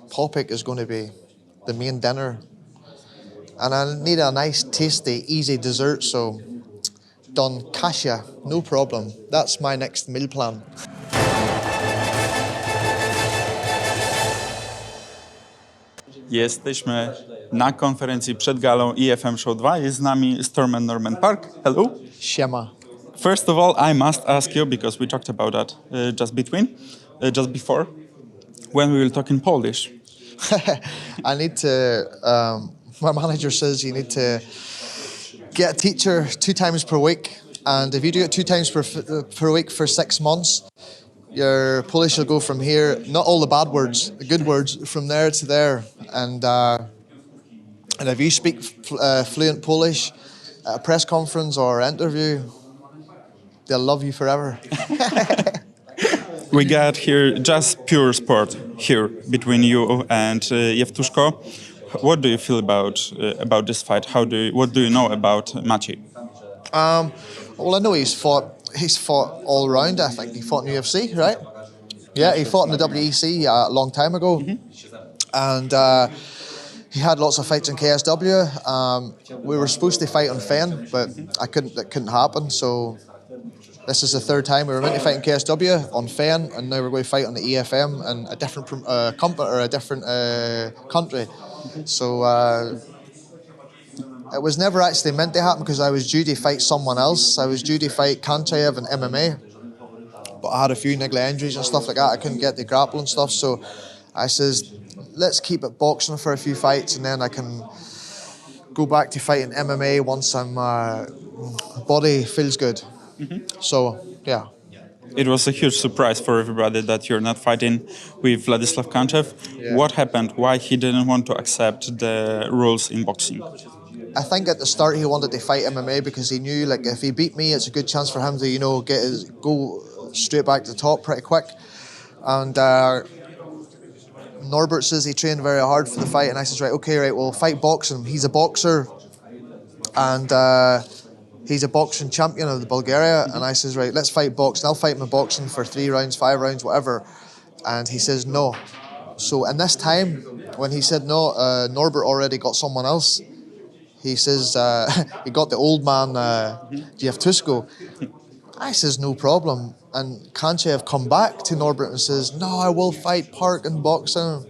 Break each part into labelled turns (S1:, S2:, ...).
S1: Popek is going to be the main dinner. And I need a nice, tasty, easy dessert, so Don Kasia, no problem. That's my next meal plan.
S2: Jesteśmy na konferencji przed galą EFM Show 2. Jest z nami Storm Norman Parke. Hello.
S1: Siema.
S2: First of all, I must ask you, because we talked about that just before, when we will talk in Polish.
S1: I need to, my manager says you need to get a teacher 2 times per week. And if you do it 2 times per week for 6 months, your Polish will go from here, not all the bad words, the good words, from there to there. And if you speak fluent Polish at a press conference or interview, they'll love you forever.
S2: We got here just pure sport here between you and Jewtuszko. What do you feel about this fight? What do you know about Maciej?
S1: Well, I know he's fought all round. I think he fought in the UFC, right? Yeah, he fought in the WEC a long time ago, and he had lots of fights in KSW. We were supposed to fight on Fen, but that couldn't happen. So this is the 3rd time we were meant to fight in KSW on Fen, and now we're going to fight on the EFM in a different company or a different country. So. It was never actually meant to happen because I was due to fight someone else. I was due to fight Kanchev in MMA, but I had a few niggly injuries and stuff like that. I couldn't get the grapple and stuff, so I says, let's keep it boxing for a few fights and then I can go back to fighting MMA once my body feels good. So, yeah.
S2: It was a huge surprise for everybody that you're not fighting with Vladislavem Kanchevem.
S1: Yeah.
S2: What happened? Why he didn't want to accept the rules in boxing?
S1: I think at the start he wanted to fight MMA because he knew, like, if he beat me, it's a good chance for him to, go straight back to the top pretty quick. And Norbert says he trained very hard for the fight, and I says, right, we'll fight boxing. He's a boxer, and he's a boxing champion of Bulgaria. And I says, right, let's fight boxing. I'll fight him in boxing for 3 rounds, 5 rounds, whatever. And he says no. So in this time, when he said no, Norbert already got someone else. He says, he got the old man, Jewtuszko. I says, no problem. And Kanchev come back to Norbert and says, no, I will fight Parke in boxing.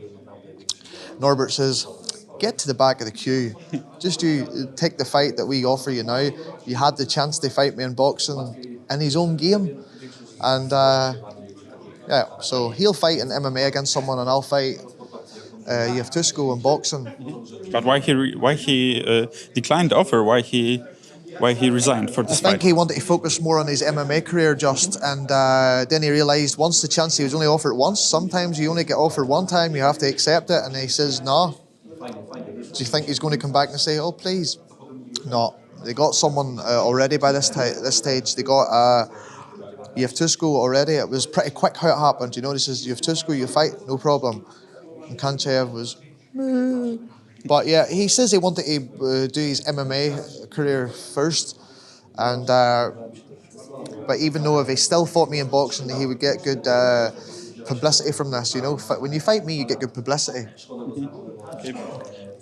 S1: Norbert says, get to the back of the queue. Just you take the fight that we offer you now. You had the chance to fight me in boxing in his own game. And yeah, so he'll fight in MMA against someone and I'll fight Jewtuszko in boxing.
S2: But why he declined the offer? Why he resigned for this fight?
S1: I think he wanted to focus more on his MMA career and then he realised once the chance he was only offered once. Sometimes you only get offered one time, you have to accept it, and he says no. Do you think he's going to come back and say, oh please? No, they got someone already by this stage. They got Jewtuszko already. It was pretty quick how it happened. He says, Jewtuszko, you fight, no problem. And Kanchev was, but yeah, he says he wanted to do his MMA career first, and but even though if he still fought me in boxing, he would get good publicity from this. When you fight me, you get good publicity.
S2: Okay.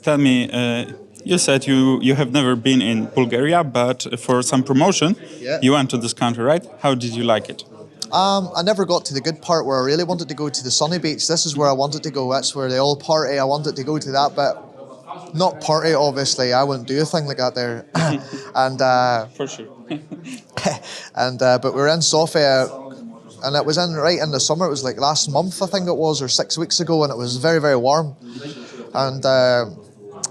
S2: Tell me, you said you have never been in Bulgaria, but for some promotion, you went to this country, right? How did you like it?
S1: I never got to the good part where I really wanted to go to the sunny beach. This is where I wanted to go. That's where they all party. I wanted to go to that bit. Not party, obviously. I wouldn't do a thing like that there. And
S2: for sure.
S1: and but we were in Sofia, and it was right in the summer. It was like last month, I think it was, or 6 weeks ago, and it was very, very warm. And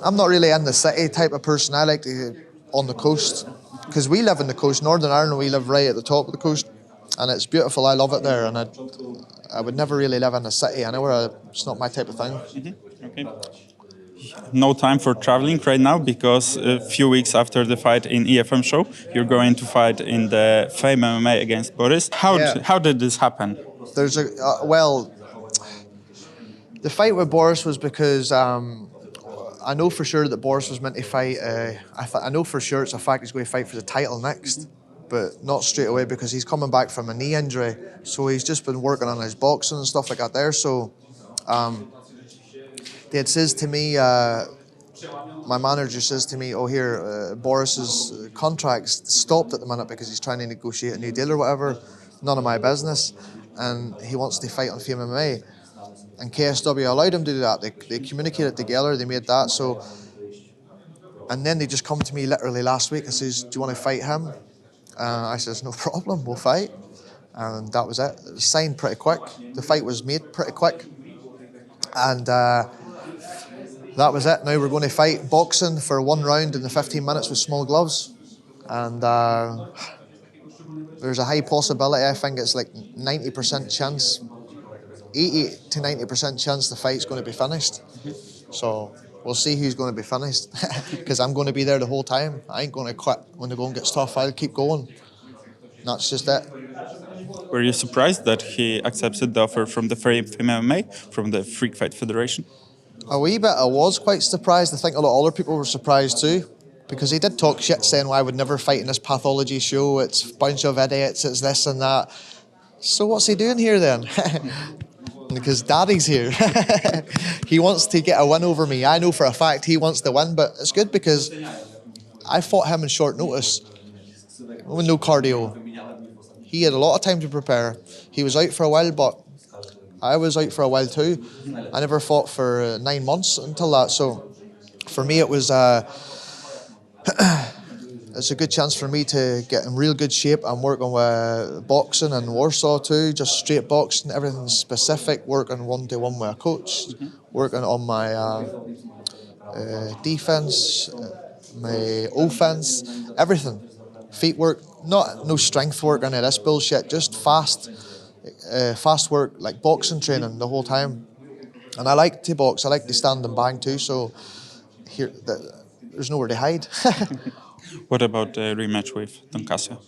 S1: I'm not really in the city type of person. I like to on the coast, because we live on the coast. Northern Ireland, we live right at the top of the coast. And it's beautiful. I love it there, and I would never really live in a city anywhere. It's not my type of thing.
S2: Okay. No time for traveling right now because a few weeks after the fight in EFM Show, you're going to fight in the Fame MMA against Borys. How did this happen?
S1: There's well, the fight with Borys was because I know for sure that Borys was meant to fight. I know for sure it's a fact he's going to fight for the title next. But not straight away because he's coming back from a knee injury. So he's just been working on his boxing and stuff like that there. So It says to me, my manager says to me, "Oh, here, Boris's contract's stopped at the minute because he's trying to negotiate a new deal or whatever. None of my business, and he wants to fight on Fame MMA." And KSW allowed him to do that. They communicated together. They made that so. And then they just come to me literally last week and says, "Do you want to fight him?" I says, "No problem, we'll fight." And that was it. It was signed pretty quick. The fight was made pretty quick. And that was it. Now we're going to fight boxing for 1 round in the 15 minutes with small gloves. And there's a high possibility, I think it's like 90% chance, 80 to 90% chance the fight's going to be finished. So we'll see who's going to be finished. Because I'm going to be there the whole time. I ain't going to quit. When the going gets tough, I'll keep going. That's just it.
S2: Were you surprised that he accepted the offer from the Fame MMA, from the Freak Fight Federation?
S1: A wee bit. I was quite surprised. I think a lot of other people were surprised too, because he did talk shit saying, "Well, I would never fight in this pathology show. It's a bunch of idiots. It's this and that." So what's he doing here then? Because Daddy's here. He wants to get a win over me. I know for a fact he wants to win, but it's good because I fought him in short notice with no cardio. He had a lot of time to prepare. He was out for a while, but I was out for a while too. I never fought for 9 months until that. So for me, it was it's a good chance for me to get in real good shape. I'm working with boxing in Warsaw too, just straight boxing, everything specific, working one-to-one with a coach, working on my defense, my offense, everything. Feet work, no strength work, any of this bullshit, just fast work, like boxing training the whole time. And I like to box, I like to stand and bang too, so here, there's nowhere to hide.
S2: What about the rematch with Don Kasia?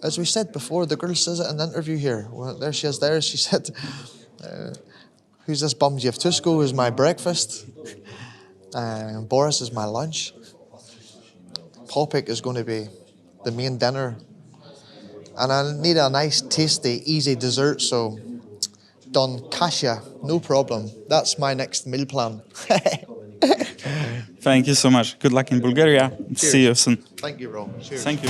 S1: As we said before, the girl says it in the interview here. Well, there she is there. She said, "Who's this bum Jewtuszko is my breakfast. And Borys is my lunch. Popek is going to be the main dinner. And I need a nice, tasty, easy dessert, so Don Kasia, no problem. That's my next meal plan."
S2: Thank you so much. Good luck in Bulgaria.
S1: Cheers.
S2: See you soon.
S1: Thank you, bro. Cheers.
S2: Thank you.